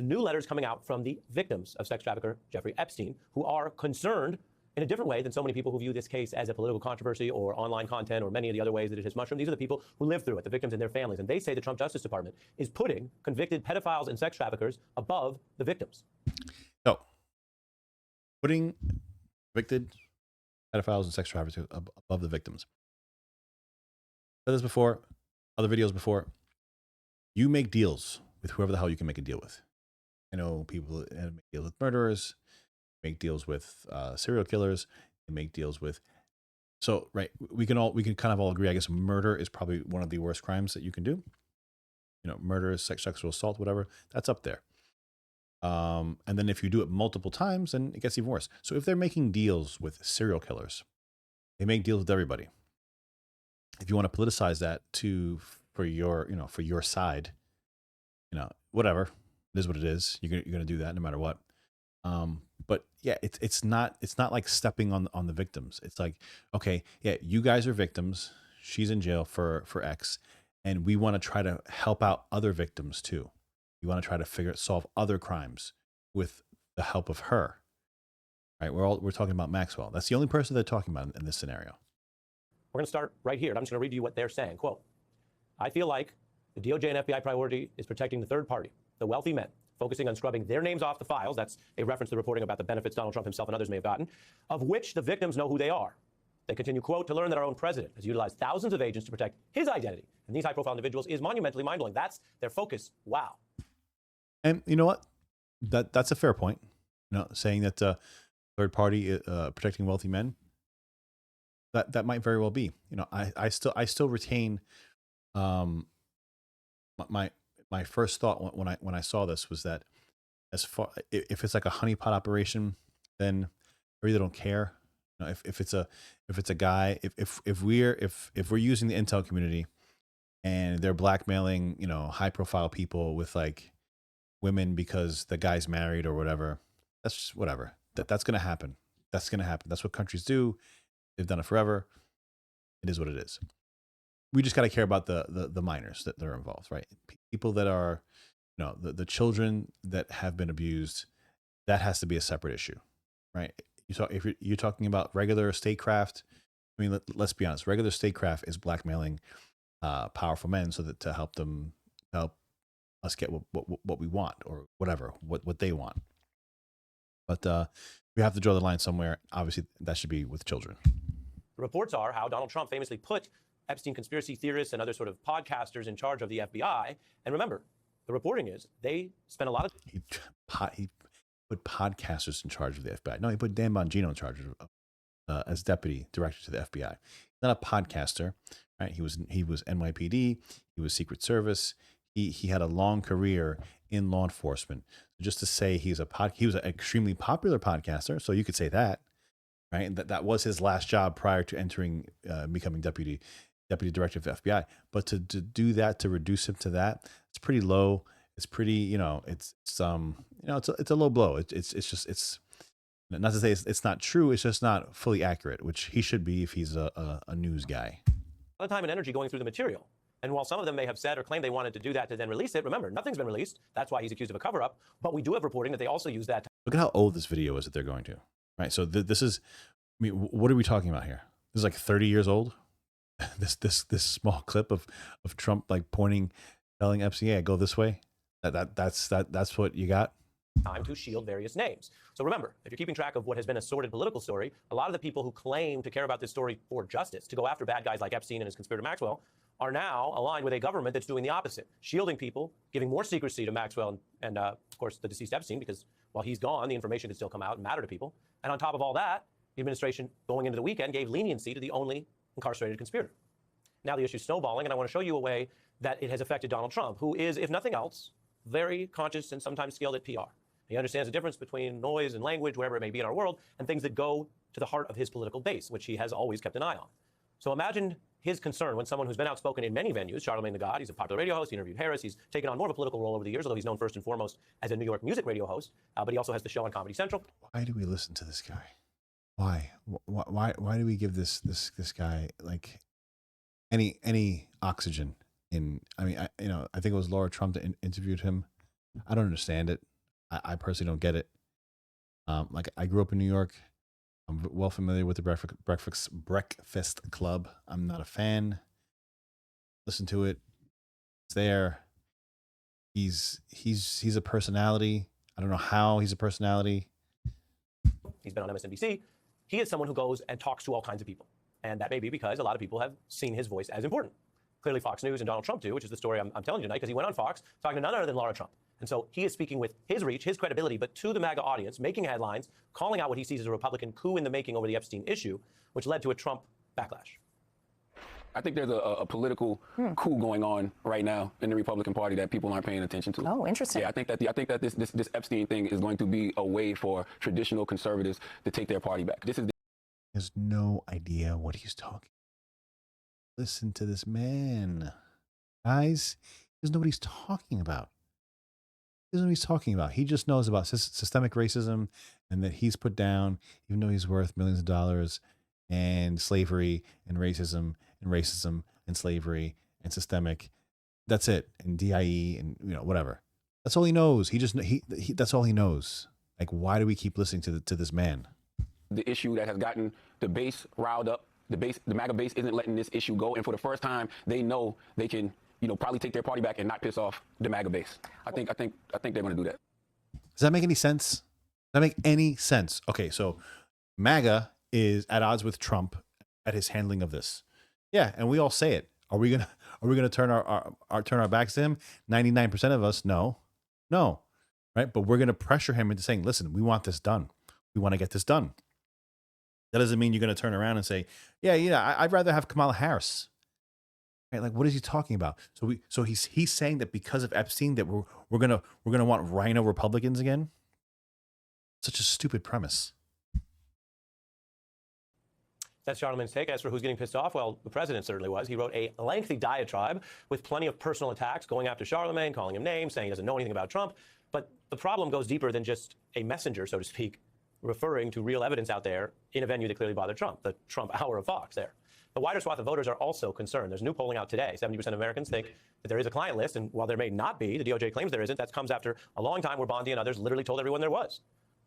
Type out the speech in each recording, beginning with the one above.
to new letters coming out from the victims of sex trafficker Jeffrey Epstein, who are concerned in a different way than so many people who view this case as a political controversy or online content or many of the other ways that it has mushroomed. These are the people who live through it, the victims and their families. And they say the Trump Justice Department is putting convicted pedophiles and sex traffickers above the victims. So, putting convicted pedophiles and sex traffickers above the victims. I've said this before, other videos before. You make deals with whoever the hell you can make a deal with. I know people make deals with murderers, make deals with serial killers, and make deals with. So, right, we can kind of all agree. I guess murder is probably one of the worst crimes that you can do. You know, murder, sexual assault, whatever. That's up there. And then if you do it multiple times, then it gets even worse. So if they're making deals with serial killers, they make deals with everybody. If you want to politicize that for your side, whatever, it is what it is. You're going to do that no matter what. But yeah, it's not like stepping on the victims. It's like, okay, yeah, you guys are victims. She's in jail for X, and we want to try to help out other victims too. We want to try to solve other crimes with the help of her. Right? We're talking about Maxwell. That's the only person they're talking about in this scenario. We're going to start right here. I'm just going to read you what they're saying. Quote, I feel like the DOJ and FBI priority is protecting the third party, the wealthy men, focusing on scrubbing their names off the files. That's a reference to the reporting about the benefits Donald Trump himself and others may have gotten, of which the victims know who they are. They continue, quote, to learn that our own president has utilized thousands of agents to protect his identity. And these high-profile individuals is monumentally mind-blowing. That's their focus. Wow. And you know what? That's a fair point. Saying that third party protecting wealthy men. That might very well be. I still retain my first thought when I saw this was that as far if it's like a honeypot operation, then I really don't care. If it's a guy, if we're using the intel community and they're blackmailing high profile people with like women because the guy's married or whatever, that's just whatever. That's gonna happen. That's what countries do. They've done it forever. It is what it is. We just got to care about the minors that are involved, right? People that are, the children that have been abused. That has to be a separate issue, right? If you're talking about regular statecraft, I mean, let's be honest. Regular statecraft is blackmailing powerful men so that to help us get what we want or whatever what they want. But we have to draw the line somewhere. Obviously, that should be with children. The reports are how Donald Trump famously put Epstein conspiracy theorists and other sort of podcasters in charge of the FBI. And remember, the reporting is they spent a lot of... He put podcasters in charge of the FBI. No, he put Dan Bongino in charge of as deputy director to the FBI. Not a podcaster, right? He was NYPD. He was Secret Service. He had a long career in law enforcement. Just to say he was an extremely popular podcaster, so you could say that, right? That was his last job prior to entering, becoming deputy director of the FBI. But to do that, to reduce him to that, it's pretty low. It's pretty, it's a low blow. It's not to say it's not true. It's just not fully accurate, which he should be if he's a news guy. A lot of time and energy going through the material. And while some of them may have said or claimed they wanted to do that to then release it, remember, nothing's been released. That's why he's accused of a cover-up. But we do have reporting that they also use that. Look at how old this video is that they're going to, right? So this is, I mean, what are we talking about here? This is like 30 years old. This small clip of Trump like telling Epstein, "Yeah, go this way." That's what you got. Time to shield various names. So remember, if you're keeping track of what has been a sordid political story, a lot of the people who claim to care about this story for justice, to go after bad guys like Epstein and his conspirator Maxwell, are now aligned with a government that's doing the opposite, shielding people, giving more secrecy to Maxwell and of course, the deceased Epstein, because while he's gone, the information can still come out and matter to people. And on top of all that, the administration, going into the weekend, gave leniency to the only incarcerated conspirator. Now the issue's snowballing, and I want to show you a way that it has affected Donald Trump, who is, if nothing else, very conscious and sometimes skilled at PR. He understands the difference between noise and language, wherever it may be in our world, and things that go to the heart of his political base, which he has always kept an eye on. So imagine his concern when someone who's been outspoken in many venues, Charlemagne the God, he's a popular radio host, he interviewed Harris, he's taken on more of a political role over the years, although he's known first and foremost as a New York music radio host, but he also has the show on Comedy Central. Why do we listen to this guy? Why do we give this guy like any oxygen? I think it was Laura Trump that interviewed him. I don't understand it. I personally don't get it. Like I grew up in New York. I'm well familiar with the Breakfast Club. I'm not a fan. Listen to it. It's there. He's a personality. I don't know how he's a personality. He's been on MSNBC. He is someone who goes and talks to all kinds of people. And that may be because a lot of people have seen his voice as important. Clearly Fox News and Donald Trump do, which is the story I'm telling you tonight, because he went on Fox talking to none other than Laura Trump. And so he is speaking with his reach, his credibility, but to the MAGA audience, making headlines, calling out what he sees as a Republican coup in the making over the Epstein issue, which led to a Trump backlash. I think there's a political coup going on right now in the Republican Party that people aren't paying attention to. Oh, interesting. Yeah, I think that this Epstein thing is going to be a way for traditional conservatives to take their party back. This is He has no idea what he's talking. Listen to this man. Guys, he doesn't know what he's talking about. He doesn't know what he's talking about. He just knows about systemic racism and that he's put down, even though he's worth millions of dollars, and slavery and racism and slavery and systemic. That's it. And DIE and whatever. That's all he knows. He that's all he knows. Like, why do we keep listening to this man? the issue that has gotten the base riled up. The MAGA base isn't letting this issue go, and for the first time, they know they can, probably take their party back and not piss off the MAGA base. I think they're going to do that. Does that make any sense? Does that make any sense? Okay, so MAGA is at odds with Trump at his handling of this. Yeah, and we all say it. Are we gonna turn our backs to him? 99% of us, no, right? But we're gonna pressure him into saying, "Listen, we want this done. We want to get this done." That doesn't mean you're gonna turn around and say, "Yeah, I'd rather have Kamala Harris." Right? Like, what is he talking about? So he's saying that because of Epstein that we're gonna want rhino Republicans again. Such a stupid premise. That's Charlemagne's take. As for who's getting pissed off, well, the president certainly was. He wrote a lengthy diatribe with plenty of personal attacks, going after Charlemagne, calling him names, saying he doesn't know anything about Trump. But the problem goes deeper than just a messenger, so to speak, referring to real evidence out there in a venue that clearly bothered Trump, the Trump hour of Fox there. The wider swath of voters are also concerned. There's new polling out today. 70% of Americans think that there is a client list, and while there may not be, the DOJ claims there isn't. That comes after a long time where Bondi and others literally told everyone there was.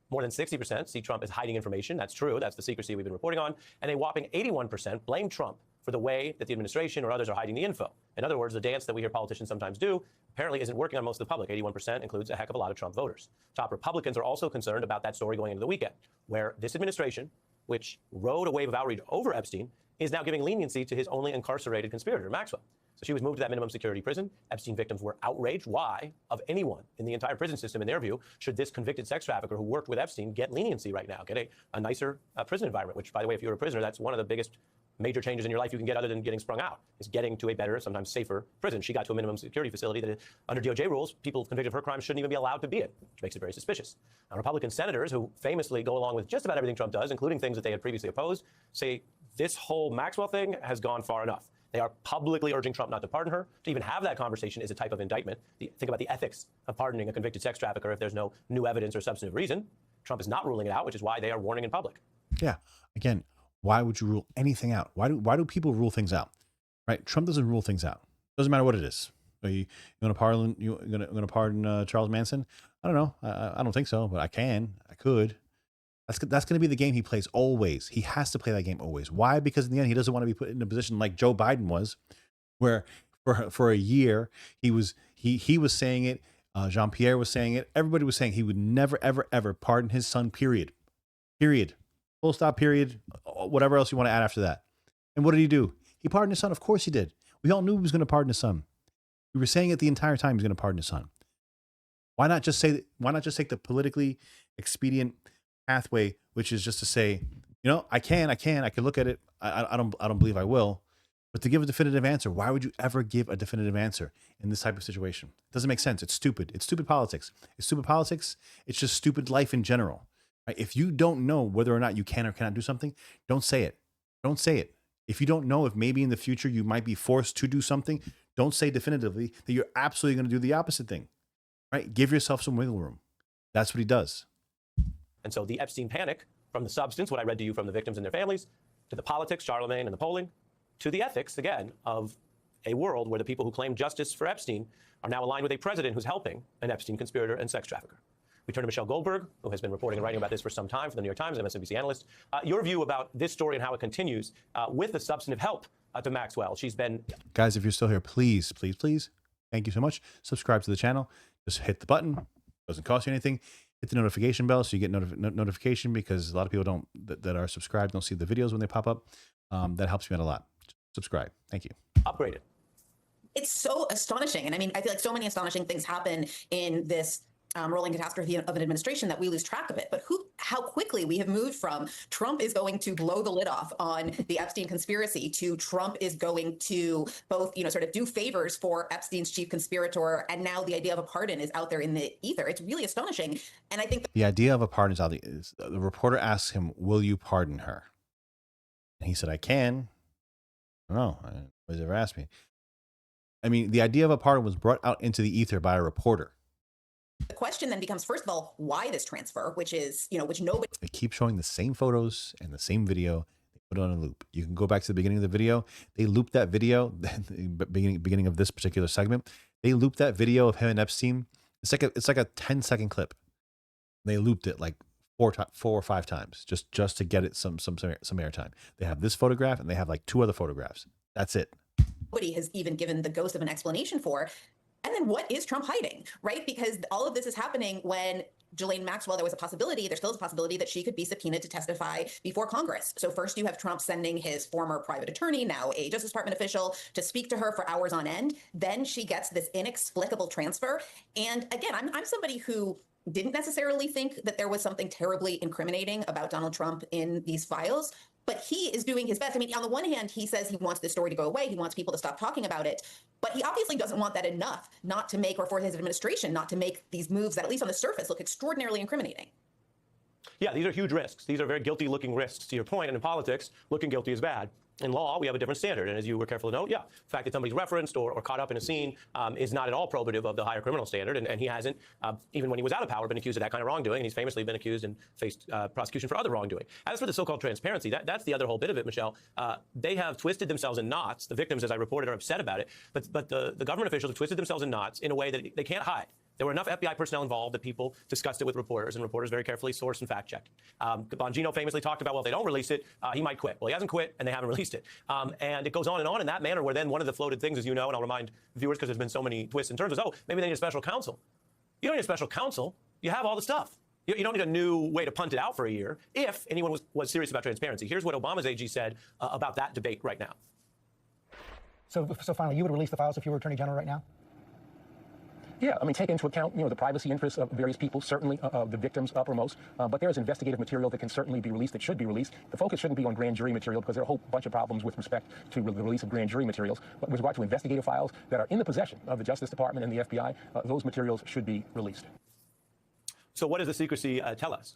More than 60% see Trump as hiding information. That's true. That's the secrecy we've been reporting on. And a whopping 81% blame Trump for the way that the administration or others are hiding the info. In other words, the dance that we hear politicians sometimes do apparently isn't working on most of the public. 81% includes a heck of a lot of Trump voters. Top Republicans are also concerned about that story going into the weekend, where this administration, which rode a wave of outrage over Epstein, is now giving leniency to his only incarcerated conspirator, Maxwell. So she was moved to that minimum security prison. Epstein victims were outraged. Why, of anyone in the entire prison system, in their view, should this convicted sex trafficker who worked with Epstein get leniency right now, get a nicer prison environment, which, by the way, if you're a prisoner, that's one of the biggest major changes in your life you can get other than getting sprung out, is getting to a better, sometimes safer prison. She got to a minimum security facility that, under DOJ rules, people convicted of her crimes shouldn't even be allowed to be in, which makes it very suspicious. Now, Republican senators, who famously go along with just about everything Trump does, including things that they had previously opposed, say this whole Maxwell thing has gone far enough. They are publicly urging Trump not to pardon her. To even have that conversation is a type of indictment. Think about the ethics of pardoning a convicted sex trafficker if there's no new evidence or substantive reason. Trump is not ruling it out, which is why they are warning in public. Yeah. Again, why would you rule anything out? Why do people rule things out? Right? Trump doesn't rule things out. Doesn't matter what it is. Are you going to pardon Charles Manson? I don't know. I don't think so, but I could. That's going to be the game he plays always. He has to play that game always. Why? Because in the end, he doesn't want to be put in a position like Joe Biden was, where for a year he was saying it. Jean-Pierre was saying it. Everybody was saying he would never, ever, ever pardon his son. Period. Full stop. Period. Whatever else you want to add after that. And what did he do? He pardoned his son. Of course he did. We all knew he was going to pardon his son. We were saying it the entire time he was going to pardon his son. Why not just take the politically expedient pathway, which is just to say, I could look at it. I don't believe I will, but to give a definitive answer, why would you ever give a definitive answer in this type of situation? It doesn't make sense. It's stupid. It's stupid politics. It's just stupid life in general. Right? If you don't know whether or not you can or cannot do something, don't say it. Don't say it. If you don't know if maybe in the future you might be forced to do something, don't say definitively that you're absolutely going to do the opposite thing. Right? Give yourself some wiggle room. That's what he does. And so the Epstein panic, from the substance, what I read to you from the victims and their families, to the politics, Charlemagne and the polling, to the ethics, again, of a world where the people who claim justice for Epstein are now aligned with a president who's helping an Epstein conspirator and sex trafficker. We turn to Michelle Goldberg, who has been reporting and writing about this for some time for the New York Times, an MSNBC analyst. Your view about this story and how it continues with the substantive help to Maxwell. She's been... Guys, if you're still here, please, please, please, thank you so much. Subscribe to the channel. Just hit the button. Doesn't cost you anything. Hit the notification bell so you get notification, because a lot of people that are subscribed don't see the videos when they pop up. That helps me out a lot. Subscribe. Thank you. Upgraded. It's so astonishing. And I mean, I feel like so many astonishing things happen in this rolling catastrophe of an administration that we lose track of it. But how quickly we have moved from Trump is going to blow the lid off on the Epstein conspiracy to Trump is going to both, sort of do favors for Epstein's chief conspirator. And now the idea of a pardon is out there in the ether. It's really astonishing. And I think the idea of a pardon is out. The reporter asks him, will you pardon her? And he said, I can. I don't know. Nobody's ever asked me. I mean, the idea of a pardon was brought out into the ether by a reporter. the question then becomes, first of all, why this transfer, which is, which nobody. They keep showing the same photos and the same video. They put it on a loop. You can go back to the beginning of the video. They looped that video, the beginning of this particular segment. They looped that video of him and Epstein. It's like a 10-second clip. They looped it like four or five times just to get it some airtime. They have this photograph and they have like 2 other photographs. That's it. Nobody has even given the ghost of an explanation for. And then what is Trump hiding, right? Because all of this is happening when Ghislaine Maxwell, there still is a possibility that she could be subpoenaed to testify before Congress. So first you have Trump sending his former private attorney, now a Justice Department official, to speak to her for hours on end. Then she gets this inexplicable transfer. And again, I'm somebody who didn't necessarily think that there was something terribly incriminating about Donald Trump in these files, but he is doing his best. I mean, on the one hand, he says he wants this story to go away. He wants people to stop talking about it. But he obviously doesn't want that enough not to make, or for his administration, not to make these moves that, at least on the surface, look extraordinarily incriminating. Yeah, these are huge risks. These are very guilty-looking risks, to your point. And in politics, looking guilty is bad. In law, we have a different standard. And as you were careful to note, yeah, the fact that somebody's referenced or caught up in a scene is not at all probative of the higher criminal standard. And he hasn't, even when he was out of power, been accused of that kind of wrongdoing. And he's famously been accused and faced prosecution for other wrongdoing. As for the so-called transparency, that's the other whole bit of it, Michelle. They have twisted themselves in knots. The victims, as I reported, are upset about it. But the government officials have twisted themselves in knots in a way that they can't hide. There were enough FBI personnel involved that people discussed it with reporters, and reporters very carefully sourced and fact-checked. Bongino famously talked about, well, if they don't release it, he might quit. Well, he hasn't quit, and they haven't released it. And it goes on in that manner, where then one of the floated things, as you know, and I'll remind viewers because there's been so many twists and turns, is, oh, maybe they need a special counsel. You don't need a special counsel. You have all the stuff. You don't need a new way to punt it out for a year if anyone was serious about transparency. Here's what Obama's AG said about that debate right now. So finally, you would release the files if you were Attorney General right now? Yeah, I mean, take into account, the privacy interests of various people, certainly the victims uppermost, but there is investigative material that can certainly be released, that should be released. The focus shouldn't be on grand jury material because there are a whole bunch of problems with respect to the release of grand jury materials. But with regard to investigative files that are in the possession of the Justice Department and the FBI, those materials should be released. So what does the secrecy tell us?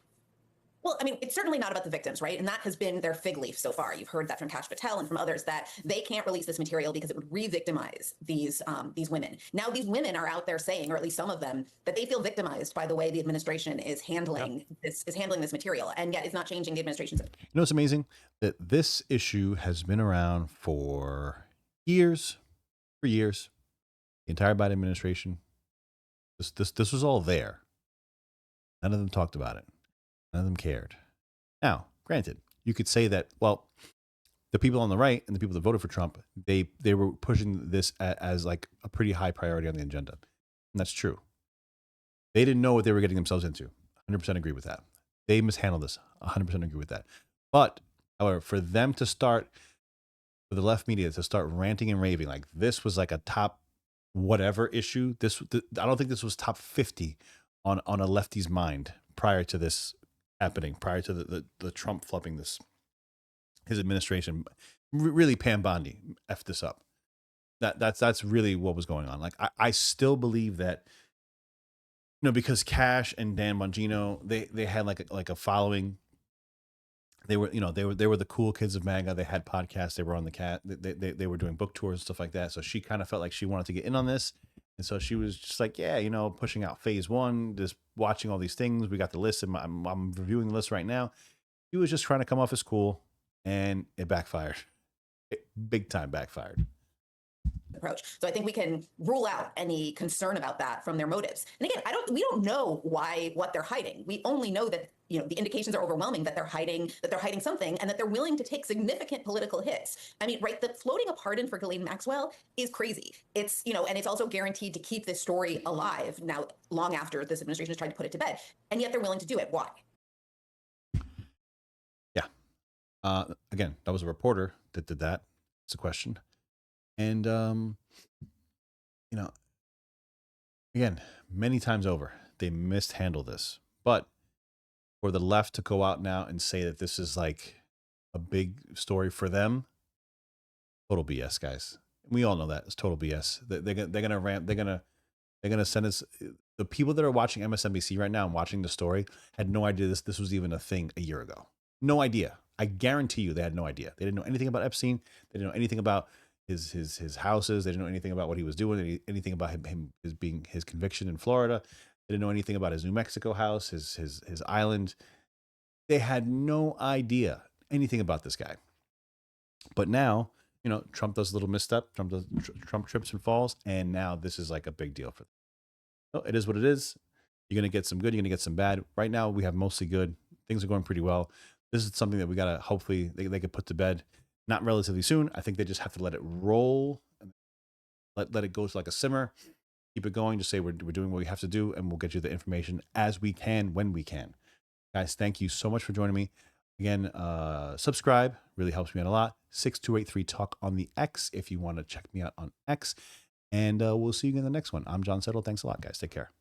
Well, I mean, it's certainly not about the victims, right? And that has been their fig leaf so far. You've heard that from Kash Patel and from others, that they can't release this material because it would re-victimize these women. Now, these women are out there saying, or at least some of them, that they feel victimized by the way the administration is handling this material, and yet it's not changing the administration's. You know, it's amazing that this issue has been around for years. The entire Biden administration. This was all there. None of them talked about it. None of them cared. Now, granted, you could say that, well, the people on the right and the people that voted for Trump, they were pushing this as like a pretty high priority on the agenda. And that's true. They didn't know what they were getting themselves into. 100% agree with that. They mishandled this. 100% agree with that. But, however, for them to start, for the left media to start ranting and raving, like this was like a top whatever issue, I don't think this was top 50 on a lefty's mind prior to this happening, prior to the Trump flubbing his administration. Really, Pam Bondi effed this up. That's really what was going on. Like I still believe that, because Kash and Dan Bongino, they had like a following. They were the cool kids of MAGA. They had podcasts. They were on the cat. They were doing book tours and stuff like that. So she kind of felt like she wanted to get in on this. And so she was just like, yeah, pushing out phase 1, just watching all these things. We got the list, and I'm reviewing the list right now. She was just trying to come off as cool, and it backfired. It big time backfired. approach. So I think we can rule out any concern about that from their motives. And again, we don't know what they're hiding. We only know that, you know, the indications are overwhelming that they're hiding something, and that they're willing to take significant political hits. I mean, right, the floating a pardon for Ghislaine Maxwell is crazy. It's, you know, and it's also guaranteed to keep this story alive now, long after this administration has tried to put it to bed. And yet they're willing to do it. Why? Yeah. Again, that was a reporter that did that. It's a question. And, you know, again, many times over, they mishandle this. But for the left to go out now and say that this is like a big story for them, total BS, guys. We all know that it's total BS. They're gonna ramp. They're gonna send us. The people that are watching MSNBC right now and watching the story had no idea this was even a thing a year ago. No idea. I guarantee you, they had no idea. They didn't know anything about Epstein. They didn't know anything about his houses. They didn't know anything about what he was doing. Anything about his conviction in Florida. They didn't know anything about his New Mexico house, his island. They had no idea anything about this guy. But now, you know, Trump does a little misstep. Trump trips and falls, and now this is like a big deal for them. So it is what it is. You're gonna get some good. You're gonna get some bad. Right now, we have mostly good. Things are going pretty well. This is something that we gotta hopefully they could put to bed. Not relatively soon. I think they just have to let it roll, and let it go to like a simmer. Keep it going. Just say we're doing what we have to do, and we'll get you the information as we can when we can. Guys, thank you so much for joining me. Again, subscribe. Really helps me out a lot. 6283 Talk on the X if you want to check me out on X. And we'll see you in the next one. I'm John Settle. Thanks a lot, guys. Take care.